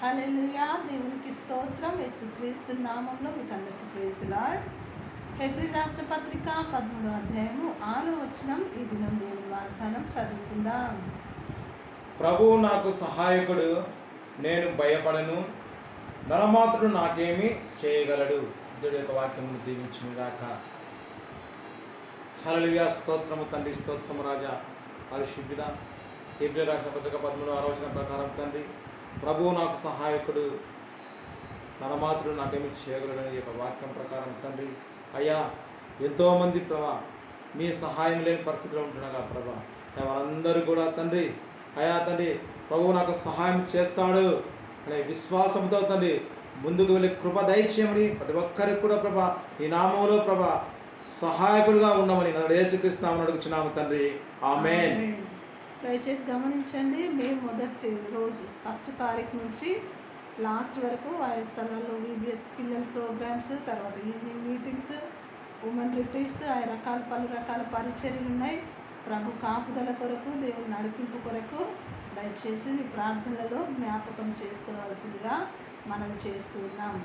హల్లెలూయా. దేవునికి స్తోత్రం. యేసుక్రీస్తు నామంలో మీకు అందరికీ ప్రైజ్ ది లార్డ్. హెబ్రీ రాష్ట్ర పత్రిక 13వ అధ్యాయము 6వ వచనం. ఈ దినం దేవుని వాగ్దానం చదువుకుందాం. ప్రభువు నాకు సహాయకుడు, నేను భయపడను, నరమాత్రుడు నాకేమి చేయగలడు. దేవుడి యొక్క వాక్యం దీవించును గాక. హల్లెలూయా. స్తోత్రము తండ్రి, స్తోత్రము రాజా, పరిశుద్ధుడా. హెబ్రీ రాష్ట్ర పత్రిక 13వ వచనం ప్రకారం తండ్రి, ప్రభువు నాకు సహాయకుడు, నరమాత్రుడు నాకేమి చేయగలడు అనే యొక్క వాక్యం ప్రకారం తండ్రి, అయ్యా ఎంతోమంది ప్రభా మీ సహాయం లేని పరిస్థితిలో ఉంటున్నాగా ప్రభా, వాళ్ళందరూ కూడా తండ్రి, అయ్యా తండ్రి ప్రభువు నాకు సహాయం చేస్తాడు అనే విశ్వాసంతో తండ్రి ముందుకు వెళ్ళి కృప దయచేయమని ప్రతి ఒక్కరికి కూడా ప్రభా ఈ నామంలో ప్రభా సహాయకుడిగా ఉన్నామని యేసుక్రీస్తునామమున అడుగుచున్నాము తండ్రి. ఆమేన్. దయచేసి గమనించండి, మే మొదటి రోజు 1వ తారీఖు నుంచి లాస్ట్ వరకు ఆయా స్థలాల్లో వీబీఎస్ పిల్లల ప్రోగ్రామ్స్, తర్వాత ఈవినింగ్ మీటింగ్స్, ఉమెన్ రిట్రీట్స్, పలు రకాల పరిచర్యలు ఉన్నాయి. ప్రభు కాపుదల కొరకు, దేవుని నడిపింపు కొరకు దయచేసి మీ ప్రార్థనలలో జ్ఞాపకం చేసుకోవాల్సిందిగా మనం చేస్తూ ఉన్నాం.